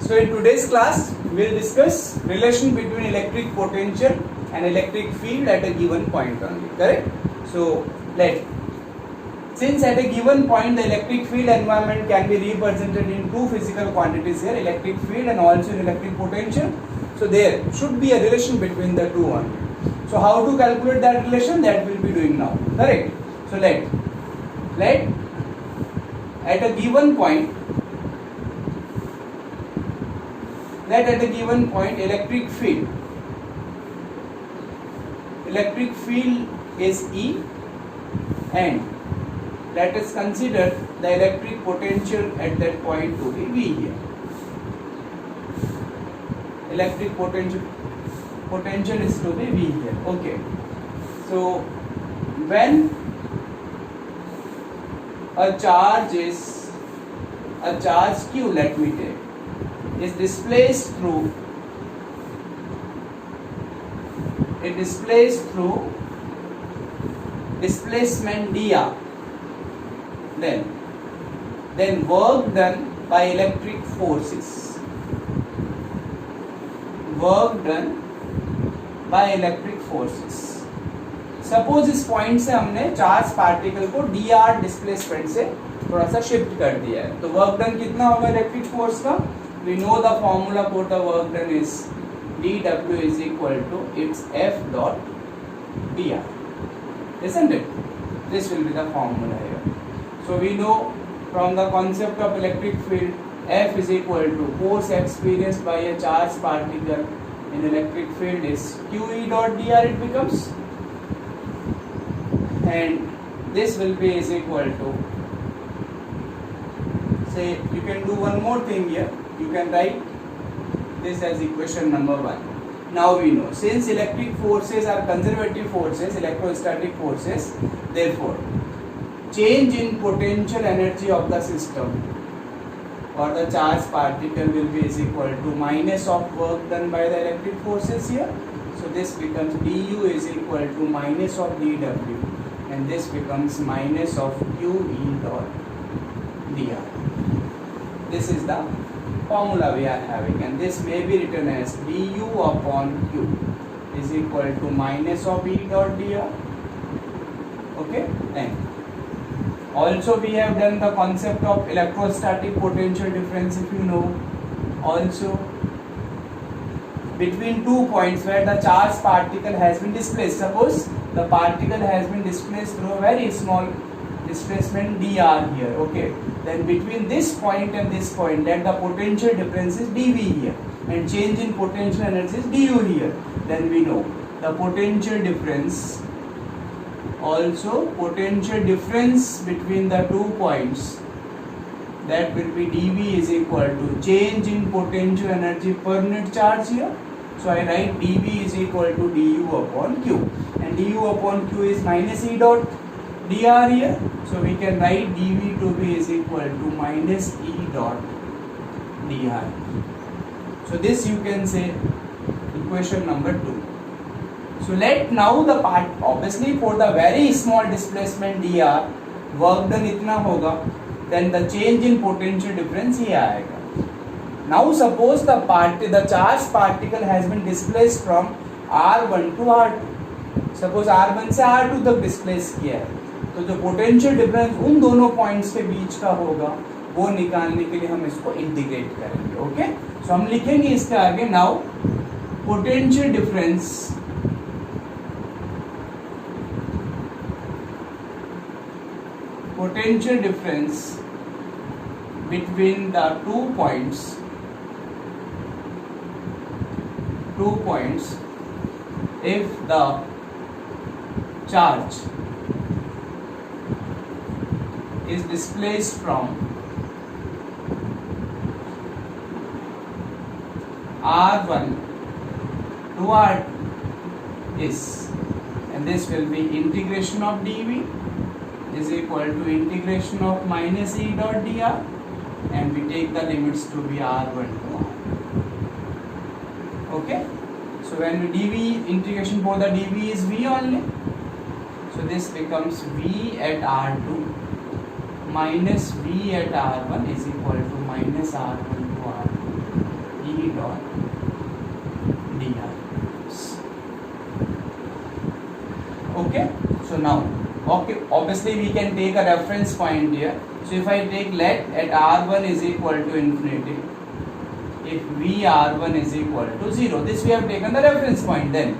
So in today's class, we will discuss relation between electric potential and electric field at a given point only. Correct? So since at a given point the electric field environment can be represented in two physical quantities here, electric field and also in electric potential. So there should be a relation between the two only. So how to calculate that relation, that we will be doing now. Correct? So let at a given point electric field is E, and let us consider the electric potential at that point to be V here. Electric potential is to be V here. Okay. So when a charge Q, let me take, is displaced through displacement dr, then work done by electric forces, suppose इस point से हमने charge particle को dr displacement से थोड़ा सा shift कर दिया है, तो वर्क डन कितना होगा इलेक्ट्रिक फोर्स का? We know the formula for the work done is dW is equal to its F dot dr, isn't it? This will be the formula here. So we know from the concept of electric field, F is equal to force experienced by a charged particle in electric field is QE dot dr it becomes, and this will be is equal to, say you can do one more thing here. You can write this as equation number 1. Now we know, since electric forces are conservative forces, electrostatic forces, therefore change in potential energy of the system or the charged particle will be is equal to minus of work done by the electric forces here. So this becomes du is equal to minus of dw, and this becomes minus of QE dot dr. This is the formula we are having, and this may be written as du upon q is equal to minus of E dot dr. Okay, and also we have done the concept of electrostatic potential difference, if you know. Also between two points where the charged particle has been displaced, suppose the particle has been displaced through a very small displacement dr here, okay, then between this point and this point, let the potential difference is dV here, and change in potential energy is du here, then we know the potential difference, also potential difference between the 2 points, that will be dV is equal to change in potential energy per unit charge here. So I write dV is equal to du upon q, and du upon q is minus E dot dr here, so we can write dV to be is equal to minus E dot dr. So this you can say equation number 2. So let now the part, obviously for the very small displacement dr, work done itna hoga, then the change in potential difference ये आएगा. Now suppose the charged particle has been displaced from R1 to R2. Suppose R1 से R2 तक displace किया है, तो जो potential difference उन दोनों पॉइंट्स के बीच का होगा वो निकालने के लिए हम इसको इंटीग्रेट करेंगे. ओके, सो हम लिखेंगे इसके आगे, now potential difference between the two points if the charge is displaced from R1 to R2 is, and this will be integration of dV is equal to integration of minus E dot dr, and we take the limits to be R1 to R2. Okay, so when we dV integration for the dV is V only, so this becomes V at R2 minus V at R1 is equal to minus R1 to R2. dot dr. Okay, so now, okay, obviously we can take a reference point here. So if I take, let at r1 is equal to infinity, if vr1 is equal to 0, this we have taken the reference point, then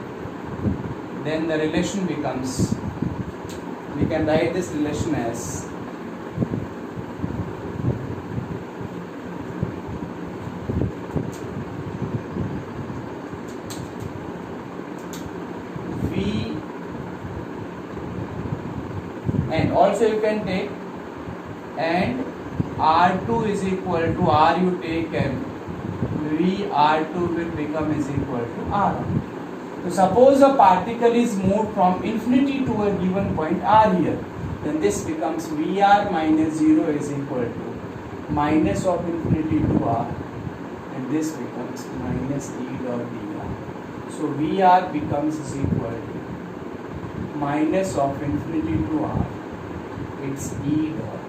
the relation becomes, we can write this relation as v, and also you can take, and r2 is equal to r, you take, and vr2 will become is equal to r1. So suppose a particle is moved from infinity to a given point r here, then this becomes vr minus 0 is equal to minus of infinity to r, and this becomes minus e dot dr. So vr becomes is equal to minus of infinity to r, it's e dot.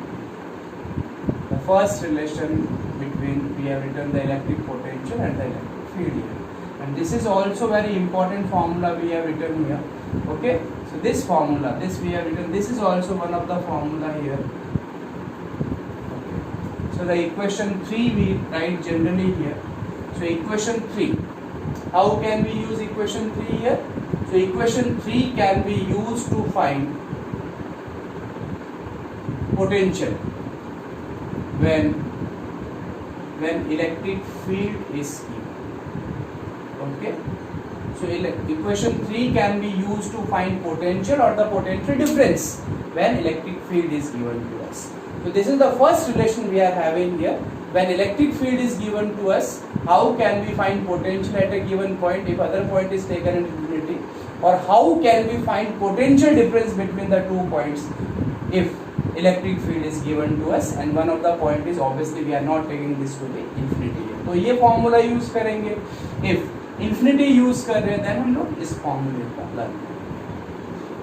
The first relation between, we have written the electric potential and the electric field here. And this is also very important formula we have written here. Okay, so this formula, this we have written, this is also one of the formula here. Okay. So the equation 3 we write generally here. So equation 3, how can we use equation 3 here? So equation 3 can be used to find potential when electric field is given. Okay, so equation 3 can be used to find potential or the potential difference when electric field is given to us. So this is the first relation we are having here. When electric field is given to us, how can we find potential at a given point if other point is taken in infinity, or how can we find potential difference between the 2 points if electric field is given to us, and one of the point is obviously we are not taking this to be infinity. तो ये formula use करेंगे. If infinity use कर रहे हैं then हम लोग इस फॉर्मूले का learn.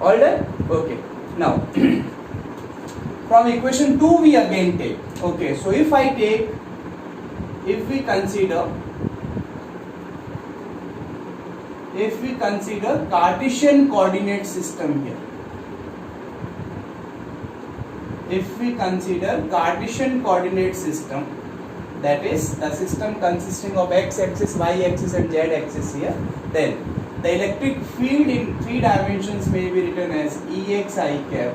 All done. Okay, now from equation 2 we again take. Okay, so if I take, if we consider Cartesian coordinate system here, if we consider Cartesian coordinate system, that is the system consisting of x axis, y axis and z axis here, then the electric field in 3 dimensions may be written as Ex I cap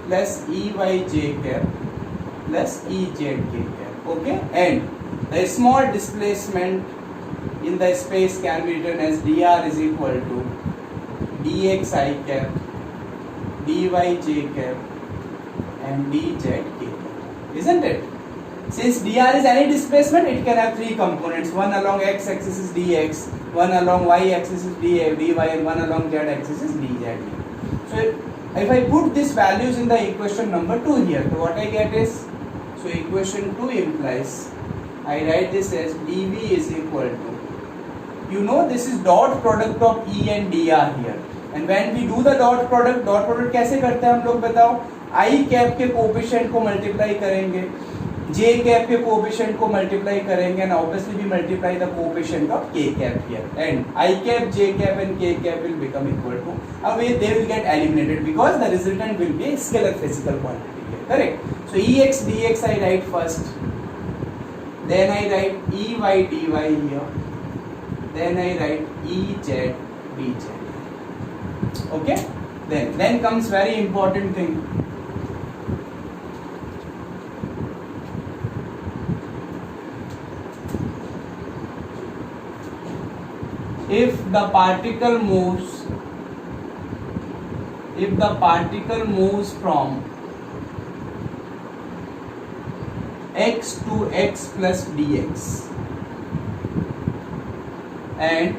plus Ey j cap plus Ez k cap. Okay, and the small displacement in the space can be written as dr is equal to dx I cap, dy j cap and dz k cap, isn't it? Since dr is any displacement, it can have 3 components. One along x axis is dx, one along y axis is dy, and one along z axis is dz. So if I put these values in the equation number 2 here, so what I get is, so equation 2 implies, I write this as dv is equal to, you know this is dot product of E and dr here, and when we do the dot product कैसे करते हैं हम लोग बताओ? I cap के coefficient को multiply करेंगे, j cap के कोएफिशिएंट को मल्टीप्लाई करेंगे, and obviously we multiply the coefficient of k cap here, and I cap, j cap and k cap will become equal to, they will get eliminated because the resultant will be a scalar physical quantity here, correct? So Ex dx I write first, then I write Ey dy here, then I write Ez dz. Okay, then comes very important thing. If the particle moves from x to x plus dx and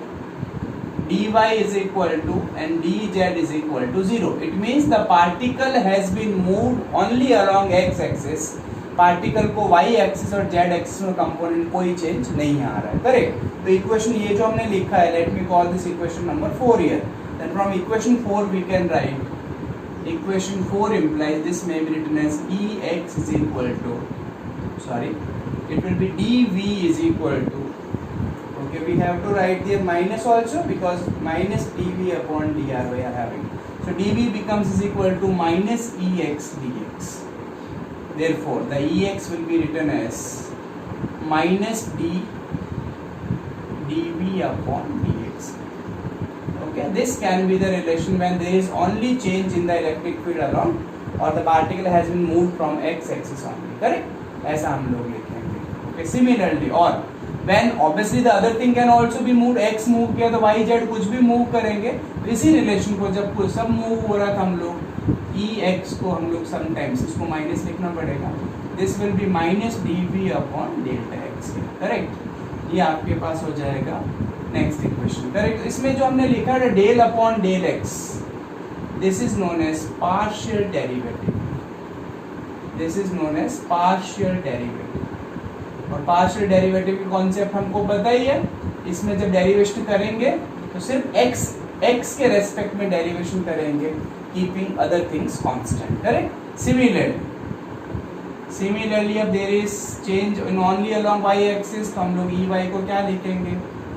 dy is equal to and dz is equal to 0, it means the particle has been moved only along x axis. Particle को y axis और z axis में component कोई change नहीं आ रहा है, correct? तो equation ये जो हमने लिखा है, let me call this equation number 4 here, then from equation 4 we can write equation 4 implies this may be written as Ex is equal to, sorry, it will be dv is equal to Okay, we have to write the minus also because minus dv upon dr we are having. So dv becomes is equal to minus ex dx. Therefore, the ex will be written as minus dv upon dx. Okay, this can be the relation when there is only change in the electric field along or the particle has been moved from x axis only. Correct? ऐसा हम लोग लिखेंगे. Okay, similarly, or when obviously the other thing can also be moved, x move किया तो y z कुछ भी move करेंगे. तो इसी रिलेशन को जब कुछ सब move हो रहा था हम लोग e x को हम लोग sometimes इसको माइनस लिखना पड़ेगा. This will be minus dv upon delta x. Correct? ये आपके पास हो जाएगा नेक्स्ट इक्वेशन. करेक्ट? इसमें जो हमने लिखा है del upon del X, this is known as partial derivative. This is known as partial derivative. और पार्शियल डेरिवेटिव की कॉन्सेप्ट हमको पता ही है. इसमें जब डेरिवेशन करेंगे तो सिर्फ एक्स के रेस्पेक्ट में डेरिवेशन करेंगे, keeping other things constant. Correct? Similarly अब there is change in only along Y axis, तो हम लोग ई वाई को क्या लिखेंगे?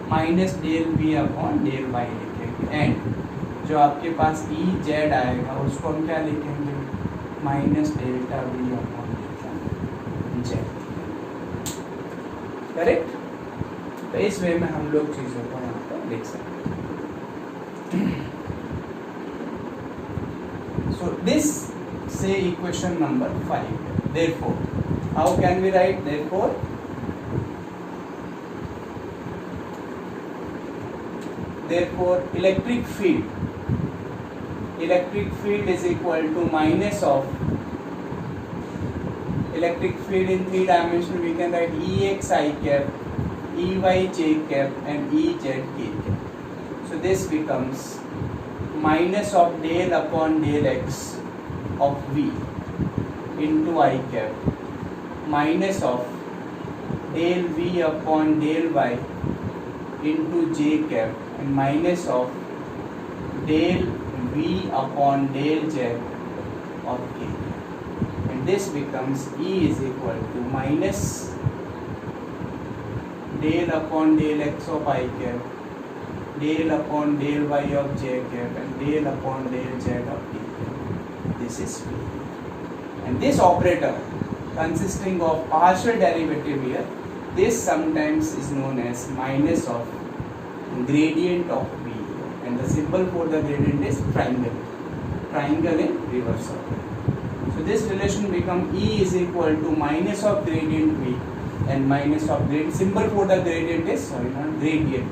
Minus del V upon del Y लिखेंगे. एंड जो आपके पास ई जेड आएगा उसको हम क्या लिखेंगे? Minus delta we upon delta Z. Correct? तो इस वे में हम लोग चीज़ों को यहाँ पर लिख सकते हैं. सो दिस से equation number 5. Therefore, how can we write? Therefore, electric field is equal to minus of electric field in 3 dimension. We can write Ex I cap, Ey j cap, and Ez k cap. So this becomes minus of del upon del x of V into I cap minus of del V upon del y into j cap and minus of del V upon del z of k, and this becomes E is equal to minus del upon del x of I cap, del upon del y of j cap, and del upon del z of k cap. This is V. And this operator consisting of partial derivative here, this sometimes is known as minus of gradient of V, and the symbol for the gradient is triangle in reverse order. So this relation become E is equal to minus of gradient V and minus of gradient. Symbol for the gradient is, sorry, not gradient,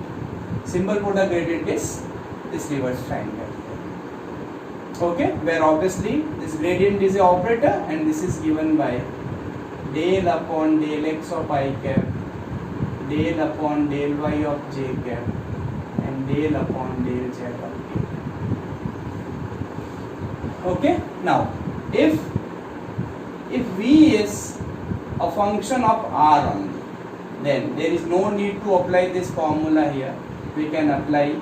symbol for the gradient is this reverse triangle. Okay, where obviously this gradient is a operator and this is given by del upon del x of I cap, del upon del y of j cap, and del upon del z of k. Okay, now if V is a function of r only, then there is no need to apply this formula here. We can apply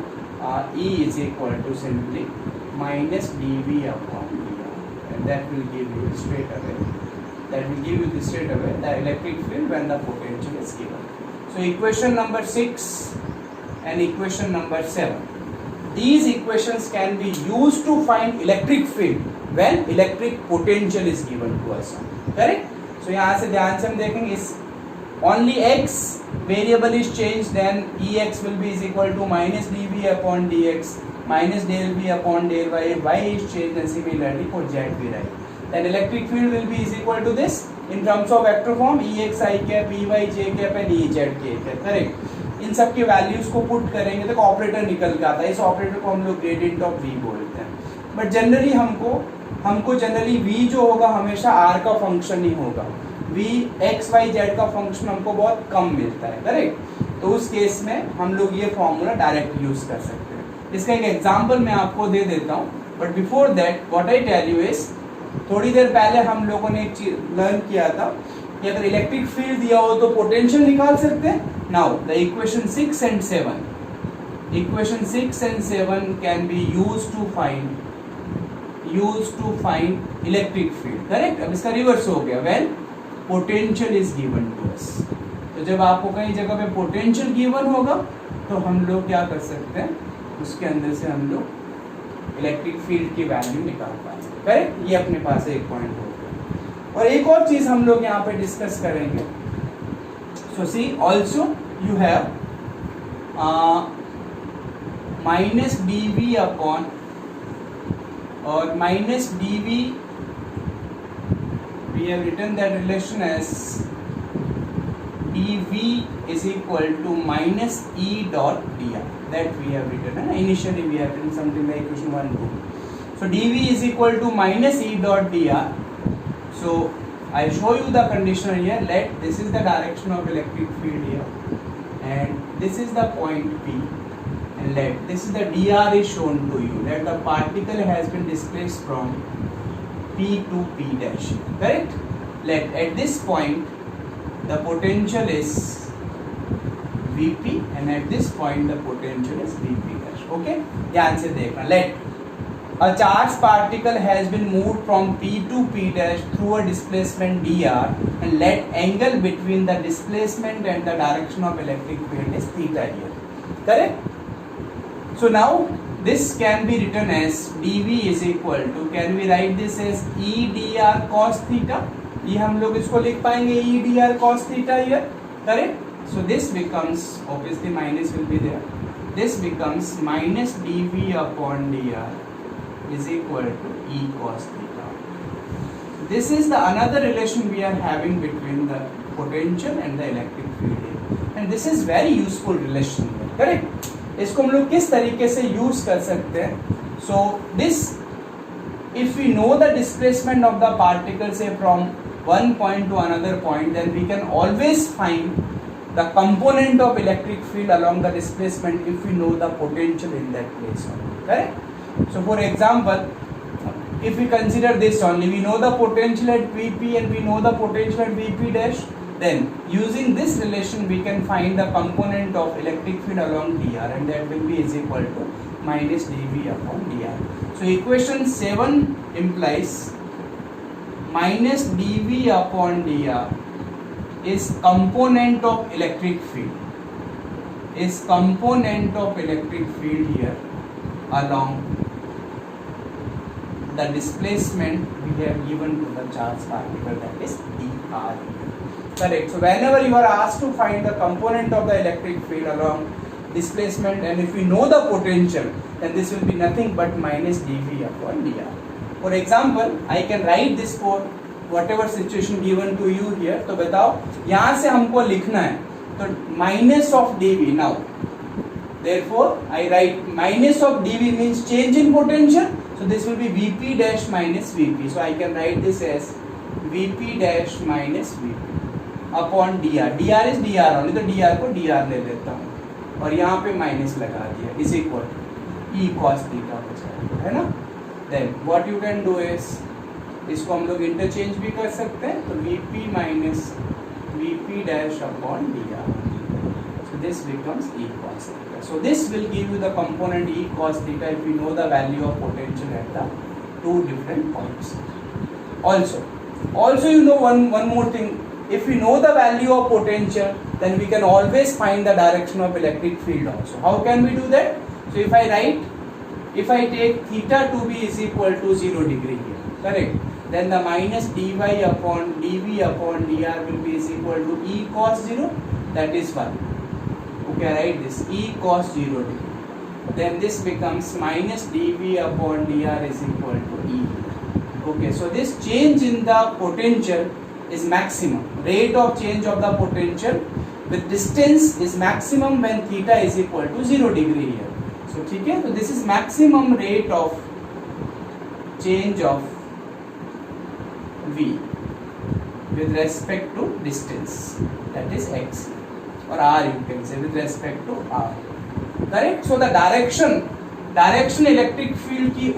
E is equal to simply minus dv upon dr, and that will give you straight away the electric field when the potential is given. So equation number 6 and equation number 7, these equations can be used to find electric field when electric potential is given to us. Correct? So यहाँ से ध्यान से हम देखेंगे इस only x variable is changed, then Ex will be is equal to minus dv upon dx minus del V upon del y. Y is changed, and similarly for Z we write. Then electric field will be is equal to this in terms of vector form Ex I cap, Ey j cap, and Ez k cap. Correct? इन सब के values को put करेंगे तो operator निकल के आता है. इस ऑपरेटर को हम लोग ग्रेडियंट ऑफ V बोलते हैं. बट जनरली हमको जनरली V जो होगा हमेशा R का फंक्शन ही होगा. V x y z का फंक्शन हमको बहुत कम मिलता है. करेक्ट? तो उस केस में हम लोग ये फॉर्मूला डायरेक्ट यूज कर सकते हैं. इसका एक एग्जांपल मैं आपको दे देता हूँ, but before that what I tell you is, थोड़ी देर पहले हम लोगों ने एक चीज लर्न किया था कि अगर इलेक्ट्रिक फील्ड दिया हो तो पोटेंशियल निकाल सकते हैं. Now the equation 6 and 7 can be used to find electric field. Correct? अब इसका रिवर्स हो गया, when potential is given to us. तो जब आपको कहीं जगह पे पोटेंशियल गिवन होगा तो हम लोग क्या कर सकते हैं, उसके अंदर से हम लोग इलेक्ट्रिक फील्ड की वैल्यू निकाल पाएंगे। करेक्ट, ये अपने पास एक पॉइंट हो गया। और एक और चीज हम लोग यहाँ पे डिस्कस करेंगे। So see also you have minus D V upon और minus D V, we have written that relation as dv is equal to minus e dot dr, that we have written, and initially we have written something like equation 1 2. So dv is equal to minus e dot dr. So I show you the condition here. Let this is the direction of electric field here, and this is the point P, and let this is the dr is shown to you. That the particle has been displaced from P to P dash. Correct? Let at this point the potential is Vp, and at this point the potential is Vp dash. Okay? ध्यान से देखना. Let a charged particle has been moved from P to P dash through a displacement dr, and let angle between the displacement and the direction of electric field is theta here. Correct? So now this can be written as dv is equal to, can we write this as e dr cos theta? ये हम लोग इसको लिख पाएंगे e dr cos theta here. Correct? So this becomes, obviously minus will be there, this becomes minus dv upon dr is equal to e cos theta. This is the another relation we are having between the potential and the electric field here, and this is very useful relation here. Correct? इसको हम लोग किस तरीके से use कर सकते हैं? So this, if we know the displacement of the particle say from one point to another point, then we can always find the component of electric field along the displacement if we know the potential in that place. Correct? So for example, if we consider this only, we know the potential at Vp and we know the potential at Vp dash. Then using this relation we can find the component of electric field along dr, and that will be is equal to minus dv upon dr. So equation 7 implies minus dv upon dr is component of electric field, is component of electric field here along the displacement we have given to the charged particle, that is dr. Correct. So whenever you are asked to find the component of the electric field along displacement, and if we know the potential, then this will be nothing but minus dv upon dr. For example, I can write this for whatever situation given to you here. तो बताओ यहाँ से हमको लिखना है, तो minus of dv. Now therefore I write minus of dv means change in potential, so this will be vp dash minus vp. So I can write this as vp dash minus vp upon dr. dr is dr only, तो dr को dr ले लेता हूँ और यहाँ पे minus लगा दिया, is equal e cos theta हो जाएगा, है ना. Then what you can do is, इसको हम लोग इंटरचेंज भी कर सकते हैं, तो vp minus vp dash upon dr. So this becomes e cos theta. So this will give you the component e cos theta if you know the value of potential at the two different points. Also you know one more thing. If we know the value of potential, then we can always find the direction of electric field also. How can we do that? So if I write, if I take theta to be is equal to 0 degree here, correct? Then the minus dy upon dv upon dr will be is equal to e cos 0, that is 1. Okay, I write this e cos 0 degree. Then this becomes minus dv upon dr is equal to e. Okay, so this change in the potential is maximum. Rate of change of the potential with distance is maximum when theta is equal to 0 degree here. So ठीक है, तो this is maximum rate of change of v with respect to distance, that is x, or r you can say, with respect to r. Correct? So the direction electric field की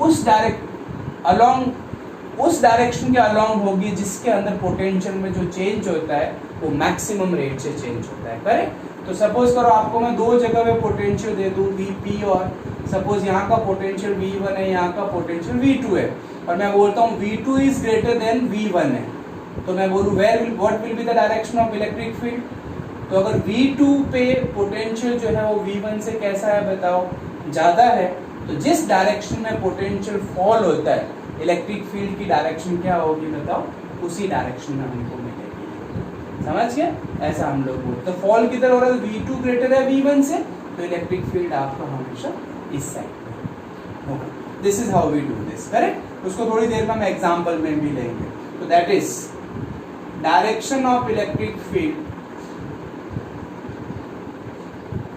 उस direction के along होगी जिसके अंदर potential में जो change होता है वो मैक्सिमम रेट से चेंज होता है. करेक्ट? तो सपोज करो आपको मैं दो जगह पे पोटेंशियल दे दूं Vp, और सपोज यहाँ का पोटेंशियल V1 है, यहाँ का पोटेंशियल V2 है, और मैं बोलता हूँ V2 is greater than V1 है, तो मैं बोलूँ what will be the direction of electric field? तो अगर V2 पे पोटेंशियल जो है वो V1 से कैसा है बताओ, ज्यादा है, तो जिस डायरेक्शन में पोटेंशियल फॉल होता है इलेक्ट्रिक फील्ड की डायरेक्शन क्या होगी बताओ, उसी डायरेक्शन में हमको मिलेगी। समझ गए? ऐसा हम लोग बोलते, तो फॉल किधर हो रहा है, V2 ग्रेटर है V1 से, तो इलेक्ट्रिक फील्ड आपका हमेशा इस साइड में होगा। This is how we do this, correct? उसको थोड़ी देर में हम एग्जांपल में भी लेंगे। तो that is direction of electric field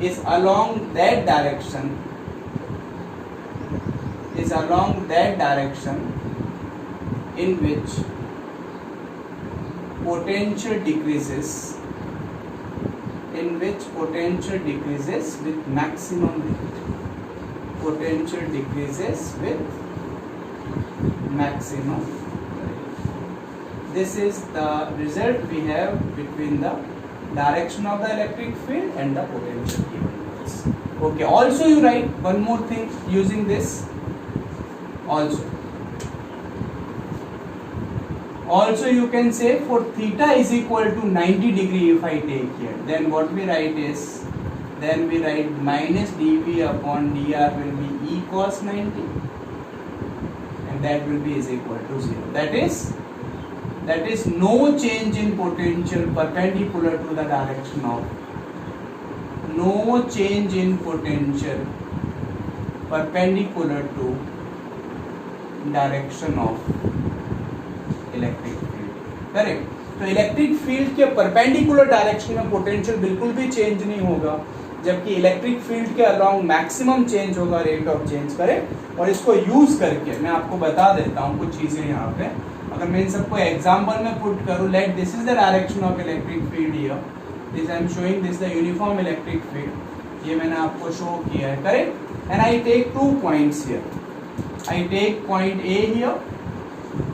is along that direction in which potential decreases with maximum rate. Potential decreases with maximum rate. This is the result we have between the direction of the electric field and the potential given to us. Okay, also you write one more thing using this. Also you can say for theta is equal to 90 degree if I take here, then what we write is, then we write minus dV upon dr will be e cos 90 and that will be is equal to 0. That is no change in potential perpendicular to the direction of electric field, correct? तो electric field के perpendicular direction में potential बिल्कुल भी change नहीं होगा, जबकि electric field के along maximum change होगा, रेट ऑफ चेंज, करेक्ट? और इसको यूज करके मैं आपको बता देता हूँ कुछ चीजें यहाँ पे। अगर मैं इन सबको एग्जाम्पल में पुट करूँ, let this is the direction of electric field here, this I am showing this the uniform electric field, ये मैंने आपको शो किया है, correct? And I take 2 points here, I take point A here,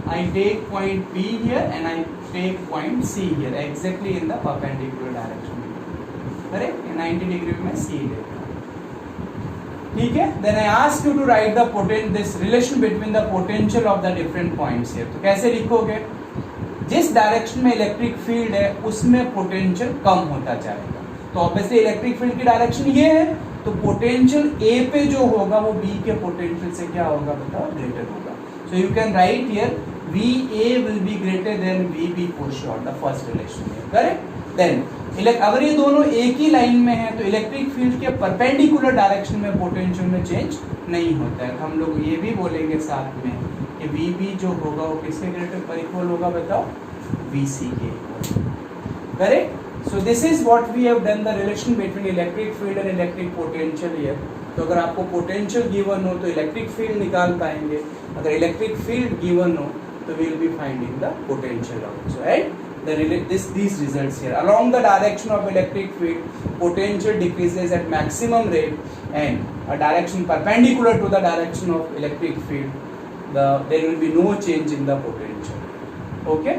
I take point B here and I take point C here, exactly in the perpendicular direction, correct? 90 degree में C लेते हैं, ठीक है? Then I ask you to right the this relation between the potential of the different points here. तो कैसे लिखोगे? जिस direction में इलेक्ट्रिक फील्ड है उसमें पोटेंशियल कम होता जाएगा, तो ऑब्वियसली इलेक्ट्रिक फील्ड की डायरेक्शन ये है, तो पोटेंशियल ए पे जो होगा वो बी के पोटेंशियल से क्या होगा बताओ, ग्रेटर होगा। So you can write here VA will be greater than VB for sure, the first relation here, correct? Then अगर ये दोनों एक ही लाइन में है तो इलेक्ट्रिक फील्ड के परपेंडिकुलर डायरेक्शन में पोटेंशियल में चेंज नहीं होता है। तो हम लोग ये भी बोलेंगे साथ में कि VB जो होगा वो किसके ग्रेटर पर इक्वल होगा बताओ, VC के equal, correct? So this is what we have done, the relation between electric field and electric potential here. तो अगर आपको पोटेंशियल गिवन हो तो इलेक्ट्रिक फील्ड निकाल पाएंगे, अगर इलेक्ट्रिक फील्ड गिवन हो तो we will be finding the potential also, right? These results here, along the direction of electric field potential decreases at maximum rate, and a direction perpendicular to the direction of electric field there will be no change in the potential. Okay?